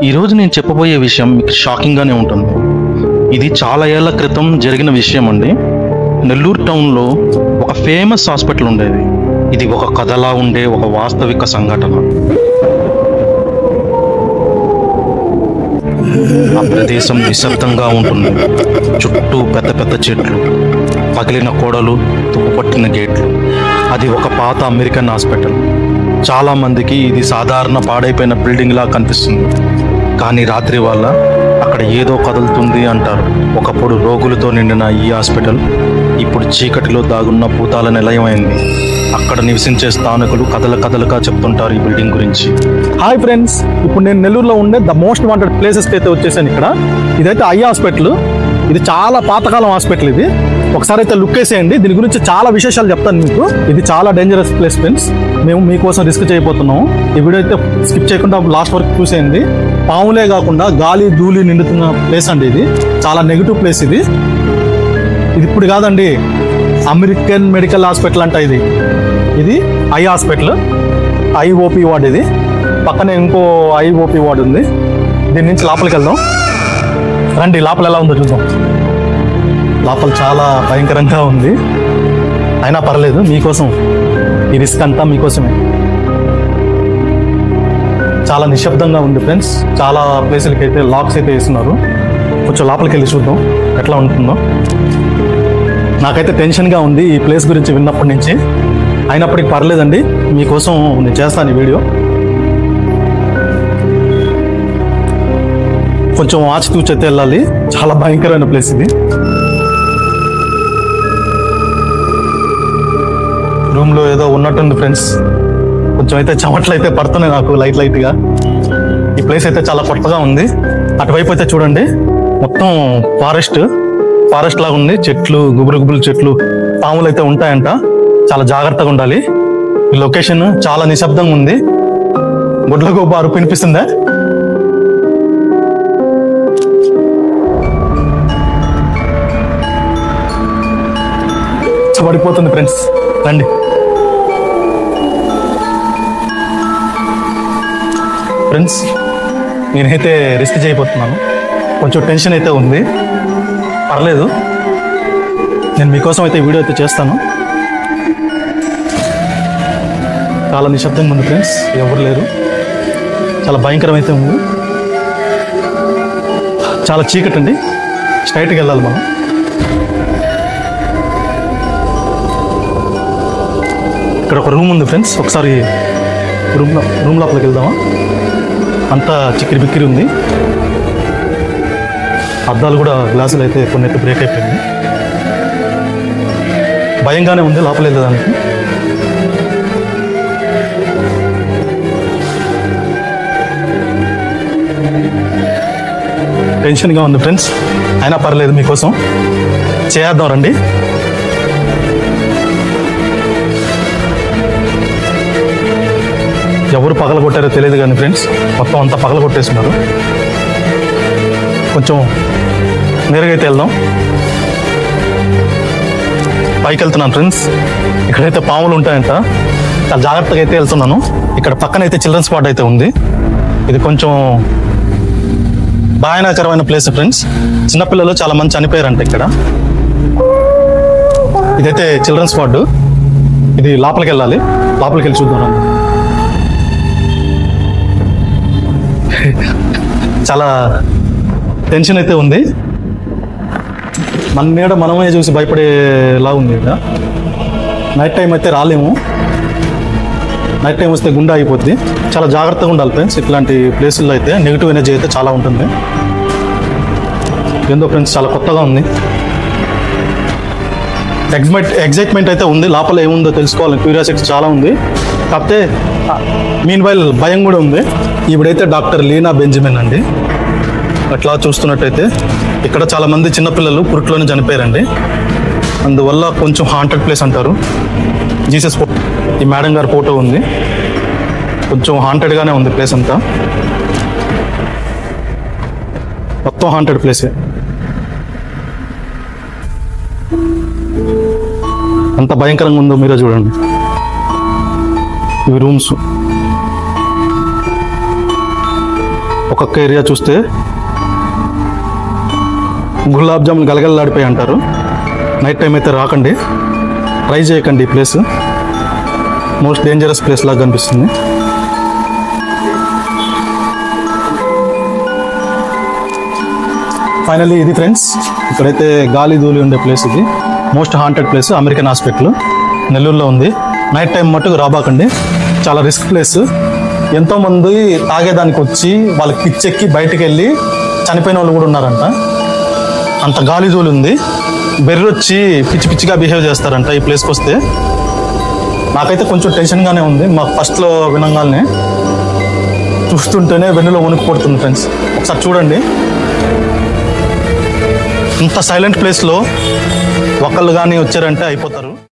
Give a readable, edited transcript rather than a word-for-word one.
ఈరోజు నేను చెప్పబోయే విషయం మీకు షాకింగ్గానే ఉంటుంది. ఇది చాలా ఏళ్ల క్రితం జరిగిన విషయం అండి. నెల్లూరు టౌన్లో ఒక ఫేమస్ హాస్పిటల్ ఉండేది. ఇది ఒక కథలా ఉండే ఒక వాస్తవిక సంఘటన. ఆ ప్రదేశం నిశ్శబ్దంగా ఉంటుంది. చుట్టూ పెద్ద పెద్ద చెట్లు, పగిలిన గోడలు, తుప్పుపట్టిన గేట్లు. అది ఒక పాత అమెరికన్ హాస్పిటల్. చాలా మందికి ఇది సాధారణ పాడైపోయిన బిల్డింగ్ లా కనిపిస్తుంది. కానీ రాత్రి వల్ల అక్కడ ఏదో కదులుతుంది అంటారు. ఒకప్పుడు రోగులతో నిండిన ఈ హాస్పిటల్ ఇప్పుడు చీకటిలో దాగున్న భూతాల నిలయమైంది. అక్కడ నివసించే స్థానికులు కథలుగా చెప్తుంటారు ఈ బిల్డింగ్ గురించి. హాయ్ ఫ్రెండ్స్, ఇప్పుడు నేను నెల్లూరులో ఉండే ద మోస్ట్ వాంటెడ్ ప్లేసెస్కి అయితే వచ్చేసాను. ఇక్కడ ఇదైతే ఐ హాస్పిటల్. ఇది చాలా పాతకాలం హాస్పిటల్. ఇది ఒకసారి అయితే లుక్ వేసేయండి. దీని గురించి చాలా విశేషాలు చెప్తాను మీకు. ఇది చాలా డేంజరస్ ప్లేస్ ఫ్రెండ్స్. మేము మీకోసం రిస్క్ చేయబోతున్నాము. ఈ వీడియో అయితే స్కిప్ చేయకుండా లాస్ట్ వరకు చూసేయండి. పాములే కాకుండా గాలి ధూళి నిండుతున్న ప్లేస్ అండి. ఇది చాలా నెగిటివ్ ప్లేస్. ఇది ఇప్పుడు కాదండి, అమెరికన్ మెడికల్ హాస్పిటల్ అంట ఇది. ఇది ఐ హాస్పిటల్, ఐఓపి వార్డ్. ఇది పక్కనే ఇంకో ఐఓపి వార్డ్ ఉంది. దీని నుంచి లోపలికి వెళ్దాం రండి. లోపల ఎలా ఉందో చూద్దాం. లోపల చాలా భయంకరంగా ఉంది. అయినా పర్లేదు, మీకోసం ఈ రిస్క్ అంతా మీకోసమే. చాలా నిశ్శబ్దంగా ఉంది ఫ్రెండ్స్. చాలా ప్లేసులకి అయితే లాక్స్ అయితే వేస్తున్నారు. కొంచెం లోపలికి వెళ్ళి చూద్దాం ఎట్లా ఉంటుందో. నాకైతే టెన్షన్గా ఉంది ఈ ప్లేస్ గురించి విన్నప్పటి నుంచి. అయినప్పటికీ పర్లేదండి, మీకోసం నేను చేస్తాను ఈ వీడియో. కొంచెం ఆచితూచి అయితే వెళ్ళాలి. చాలా భయంకరమైన ప్లేస్ ఇది. రూమ్లో ఏదో ఉన్నట్టుంది ఫ్రెండ్స్. కొంచెం అయితే చెమట్లు అయితే పడుతున్నాయి నాకు లైట్గా. ఈ ప్లేస్ అయితే చాలా కొత్తగా ఉంది. అటువైపు అయితే చూడండి, మొత్తం ఫారెస్ట్ లాగా ఉంది. చెట్లు, గుబురు చెట్లు, పాములు అయితే ఉంటాయంట. చాలా జాగ్రత్తగా ఉండాలి. ఈ లొకేషన్ చాలా నిశ్శబ్దంగా ఉంది. గుడ్ల గోబ అరుపు వినిపిస్తుందా? పడిపోతుంది ఫ్రెండ్స్. రండి. ఫ్రెండ్స్, నేనైతే రిస్క్ చేయబోతున్నాను. కొంచెం టెన్షన్ అయితే ఉంది. పర్లేదు, నేను మీకోసం అయితే వీడియో అయితే చేస్తాను. చాలా నిశ్శబ్దంగా ఉంది ఫ్రెండ్స్. ఎవరు లేరు. చాలా భయంకరమైతే ఉంది. చాలా చీకటి అండి. స్ట్రైట్కి వెళ్ళాలి మనం. ఇక్కడ ఒక రూమ్ ఉంది ఫ్రెండ్స్. ఒకసారి రూమ్ లోపలికి వెళ్దామా? అంతా చిక్కిరి బిక్కిరి ఉంది. అద్దాలు కూడా, గ్లాసులు అయితే కొన్ని అయితే బ్రేక్ అయిపోయింది. భయంగానే ఉంది లోపల వెళ్ళడానికి. టెన్షన్గా ఉంది ఫ్రెండ్స్. అయినా పర్లేదు, మీకోసం చేద్దాం రండి. ఎవరు పగల కొట్టారో తెలియదు కానీ ఫ్రెండ్స్, మొత్తం అంతా పగల కొట్టేస్తున్నారు. కొంచెం నేరుగా అయితే వెళ్దాం. పైకి వెళ్తున్నాను ఫ్రెండ్స్. ఇక్కడైతే పాములు ఉంటాయంట. చాలా జాగ్రత్తగా అయితే వెళ్తున్నాను. ఇక్కడ పక్కన అయితే చిల్డ్రన్స్ వార్డ్ అయితే ఉంది. ఇది కొంచెం భయానకరమైన ప్లేస్ ఫ్రెండ్స్. చిన్నపిల్లలు చాలా మంది చనిపోయారంట ఇక్కడ. ఇదైతే చిల్డ్రన్స్ వార్డు. ఇది లోపలికి వెళ్ళాలి. లోపలికి వెళ్ళి చూద్దాం. చాలా టెన్షన్ అయితే ఉంది. మన నీడ మనమే చూసి భయపడేలా ఉంది. ఇక్కడ నైట్ టైం అయితే రాలేము. నైట్ టైం వస్తే గుండె అయిపోద్ది. చాలా జాగ్రత్తగా ఉండాలి ఫ్రెండ్స్. ఇట్లాంటి ప్లేసుల్లో అయితే నెగిటివ్ ఎనర్జీ అయితే చాలా ఉంటుంది. ఏందో ఫ్రెండ్స్, చాలా కొత్తగా ఉంది. ఎగ్జైట్మెంట్ అయితే ఉంది. లోపల ఏముందో తెలుసుకోవాలని క్యూరియాసిటీ చాలా ఉంది. కాకపోతే మీన్ వైల్ భయం కూడా ఉంది. ఇప్పుడైతే డాక్టర్ లీనా బెంజమిన్ అండి. అట్లా చూస్తున్నట్టయితే ఇక్కడ చాలా మంది చిన్నపిల్లలు పురుట్లోనే చనిపోయారండి. అందువల్ల కొంచెం హాంటెడ్ ప్లేస్ అంటారు. జీసస్ ఈ మేడం గారి ఫోటో ఉంది. కొంచెం హాంటెడ్గానే ఉంది ప్లేస్ అంతా. మొత్తం హాంటెడ్ ప్లేసే. అంత భయంకరంగా ఉందో మీరే చూడండి. ఇవి రూమ్స్. ఒక్కొక్క ఏరియా చూస్తే గులాబ్ జామున్ గలగలలాడిపోయి అంటారు. నైట్ టైం అయితే రాకండి, ట్రై చేయకండి. ఈ ప్లేస్ మోస్ట్ డేంజరస్ ప్లేస్ లాగా కనిపిస్తుంది. ఫైనల్లీ ఇది ఫ్రెండ్స్, ఇక్కడైతే గాలి ధూళి ఉండే ప్లేస్. ఇది most haunted place, American hospital నెల్లూరులో ఉంది. నైట్ టైం మట్టుకు రాబాకండి, చాలా రిస్క్ ప్లేస్. ఎంతోమంది తాగేదానికి వచ్చి వాళ్ళకి పిచ్చెక్కి బయటకు వెళ్ళి చనిపోయిన వాళ్ళు కూడా ఉన్నారంట. అంత గాలి ధూళి ఉంది. బెర్రొచ్చి పిచ్చి పిచ్చిగా బిహేవ్ చేస్తారంట ఈ ప్లేస్కి వస్తే. నాకైతే కొంచెం టెన్షన్గానే ఉంది. మాకు ఫస్ట్లో వినంగానే చూస్తుంటేనే వెన్నులో వణుకు పడుతుంది ఫ్రెండ్స్. ఒకసారి చూడండి, ఇంత సైలెంట్ ప్లేస్లో ఒకళ్ళు కానీ వచ్చారంటే అయిపోతారు.